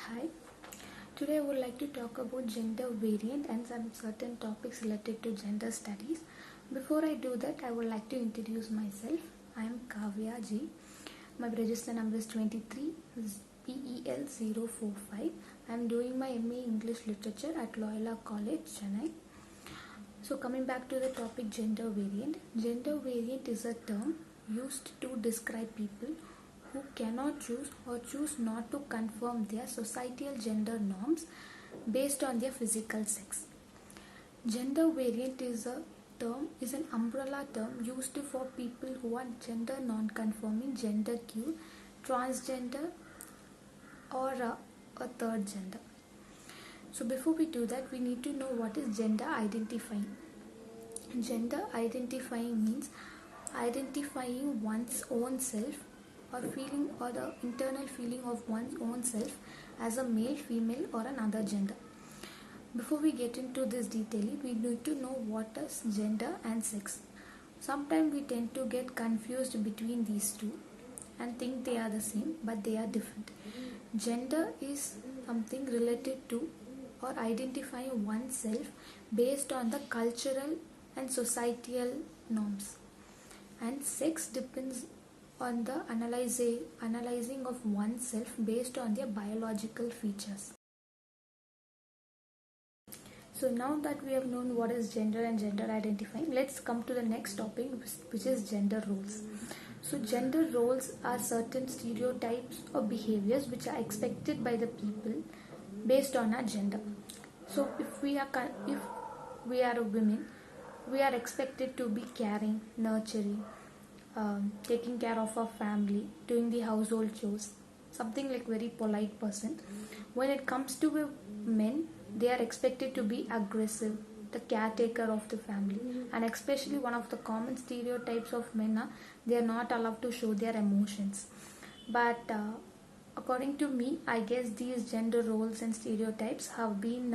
Hi, today I would like to talk about gender variant and some certain topics related to gender studies. Before I do that, I would like to introduce myself. I am Kaveeya.G. My register number is 23 PEL045. I am doing my MA English Literature at Loyola College, Chennai. So coming back to the topic gender variant. Gender variant is a term used to describe people who cannot choose or choose not to conform their societal gender norms based on their physical sex. Gender variant is an umbrella term used for people who are gender non-conforming, gender queer, transgender, or a third gender. So before we do that, we need to know what is gender identifying. Gender identifying means identifying one's own self or feeling or the internal feeling of one's own self as a male, female or another gender. Before we get into this detailing, we need to know what is gender and sex. Sometimes we tend to get confused between these two and think they are the same, but they are different. Gender is something related to or identifying oneself based on the cultural and societal norms, and sex depends on the analyzing of oneself based on their biological features. So now that we have known what is gender and gender identifying, let's come to the next topic, which is gender roles. So gender roles are certain stereotypes or behaviors which are expected by the people based on our gender. So if we are a women, we are expected to be caring, nurturing, taking care of our family, doing the household chores, something like very polite person. When it comes to men, they are expected to be aggressive, the caretaker of the family, and especially one of the common stereotypes of men are they are not allowed to show their emotions. But according to me, I guess these gender roles and stereotypes have been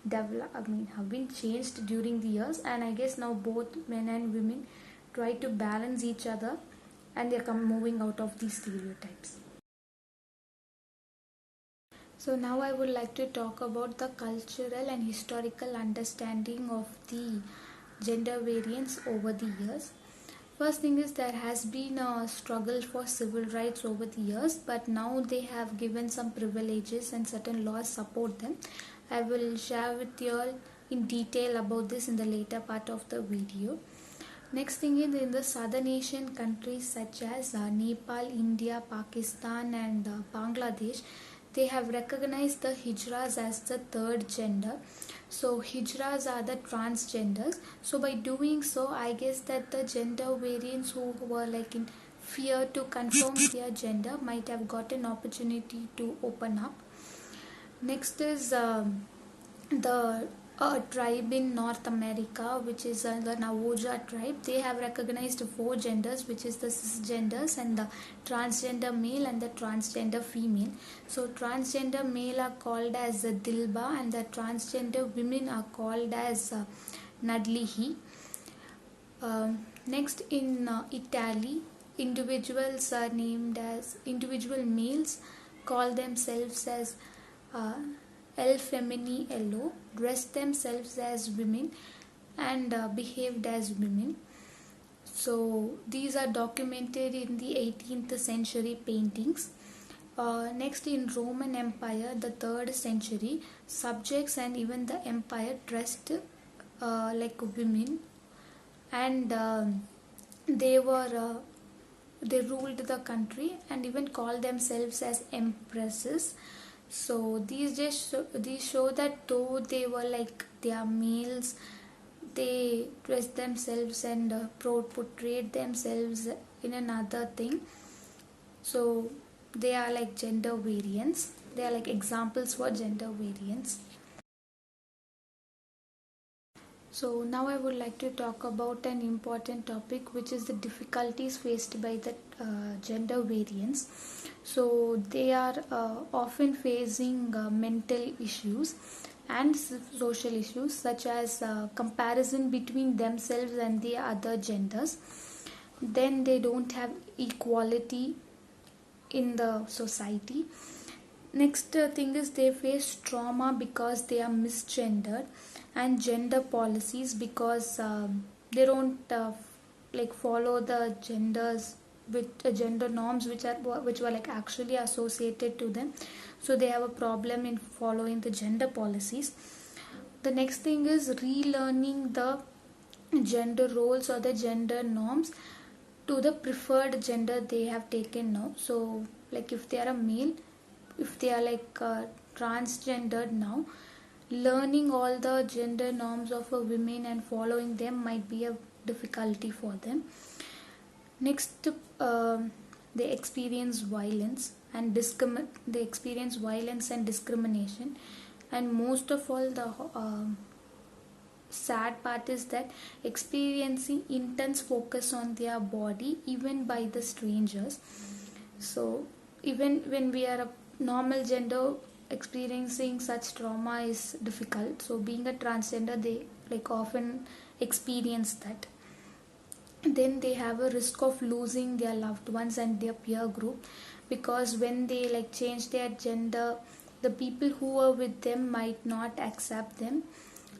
have been changed during the years, and I guess now both men and women try to balance each other and they're moving out of these stereotypes. So now I would like to talk about the cultural and historical understanding of the gender variance over the years. First thing is there has been a struggle for civil rights over the years, but now they have given some privileges and certain laws support them. I will share with you all in detail about this in the later part of the video. Next thing is in the southern Asian countries such as Nepal, India, Pakistan and Bangladesh, they have recognized the hijras as the third gender. So hijras are the transgenders. So by doing so, I guess that the gender variants who were like in fear to confirm their gender might have got an opportunity to open up. Next is the tribe in North America, which is the Navajo tribe. They have recognized four genders, which is the cisgenders and the transgender male and the transgender female. So transgender male are called as Dilba and the transgender women are called as Nadlihi. Next in Italy, individuals are named as individual males call themselves as El Femminile, dressed themselves as women and behaved as women. So these are documented in the 18th century paintings. Next in Roman Empire, the 3rd century, subjects and even the empire dressed like women, and they ruled the country and even called themselves as empresses. So these show that though they are males, they dress themselves and portrayed themselves in another thing. So they are like gender variants. They are like examples for gender variants. So now I would like to talk about an important topic, which is the difficulties faced by the gender variants. So they are often facing mental issues and social issues such as comparison between themselves and the other genders. Then they don't have equality in the society. Next thing is they face trauma because they are misgendered, and gender policies because they don't like follow the genders with gender norms which were like actually associated to them, so they have a problem in following the gender policies. The next thing is relearning the gender roles or the gender norms to the preferred gender they have taken now. So like if they are a male, if they are like transgendered now, learning all the gender norms of a women and following them might be a difficulty for them. Next, they experience violence and discrimination, and most of all, the sad part is that experiencing intense focus on their body even by the strangers. So even when we are a normal gender, experiencing such trauma is difficult. So being a transgender, they like often experience that. Then they have a risk of losing their loved ones and their peer group, because when they like change their gender, the people who are with them might not accept them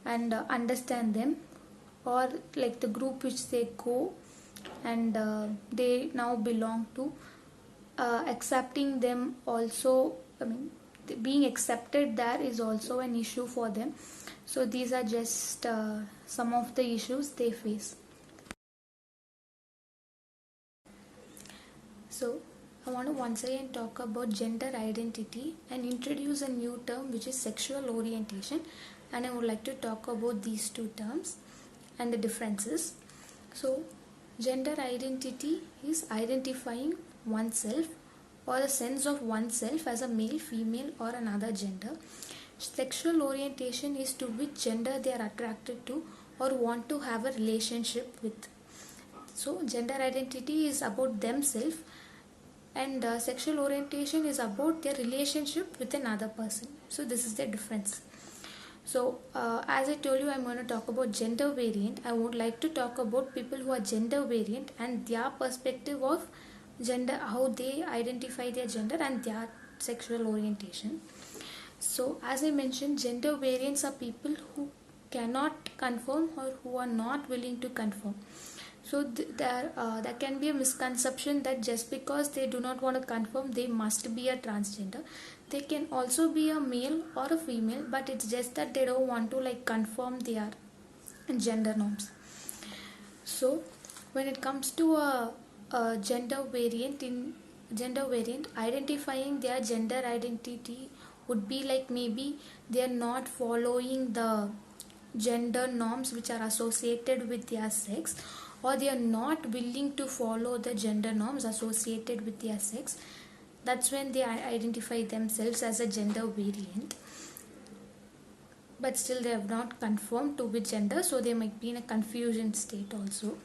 and understand them, or like the group which they go and they now belong to, accepting them also, I mean being accepted there is also an issue for them. So these are just some of the issues they face. So I want to once again talk about gender identity and introduce a new term which is sexual orientation, and I would like to talk about these two terms and the differences. So gender identity is identifying oneself or a sense of oneself as a male, female or another gender. Sexual orientation is to which gender they are attracted to or want to have a relationship with. So gender identity is about themselves, and sexual orientation is about their relationship with another person. So this is the difference. So as I told you, I'm going to talk about gender variant. I would like to talk about people who are gender variant and their perspective of gender, how they identify their gender and their sexual orientation. So as I mentioned, gender variants are people who cannot confirm or who are not willing to confirm. So there can be a misconception that just because they do not want to confirm, they must be a transgender. They can also be a male or a female, but it's just that they don't want to like confirm their gender norms. So when it comes to a gender variant, identifying their gender identity would be like maybe they are not following the gender norms which are associated with their sex, or they are not willing to follow the gender norms associated with their sex. That's when they identify themselves as a gender variant, but still they have not confirmed to which gender, so they might be in a confusion state also.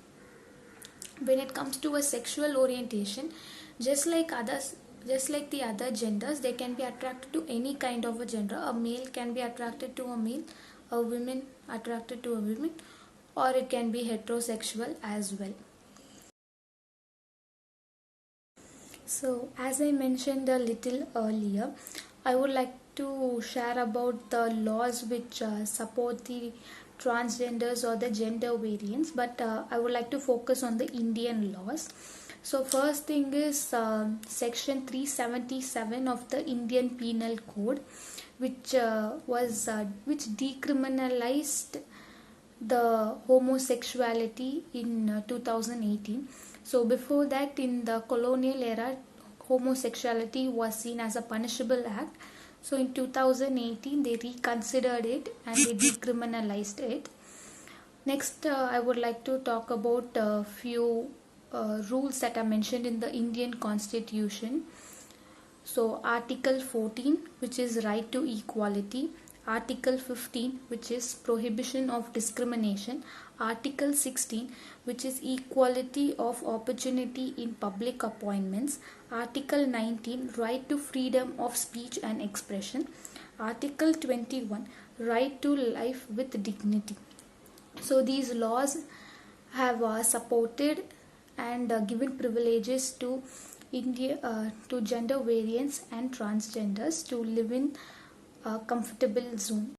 When it comes to a sexual orientation, just like the other genders, they can be attracted to any kind of a gender. A male can be attracted to a male, a woman attracted to a woman, or it can be heterosexual as well. So as I mentioned a little earlier, I would like to share about the laws which support the transgenders or the gender variants, but I would like to focus on the Indian laws. So first thing is section 377 of the Indian Penal Code, which which decriminalized the homosexuality in 2018. So before that, in the colonial era, homosexuality was seen as a punishable act. So in 2018, they reconsidered it and they decriminalized it. Next, I would like to talk about a few rules that are mentioned in the Indian Constitution. So Article 14, which is right to equality. Article 15, which is prohibition of discrimination. Article 16, which is equality of opportunity in public appointments. Article 19, right to freedom of speech and expression. Article 21, right to life with dignity. So these laws have supported and given privileges to to gender variants and transgenders to live in a comfortable zone.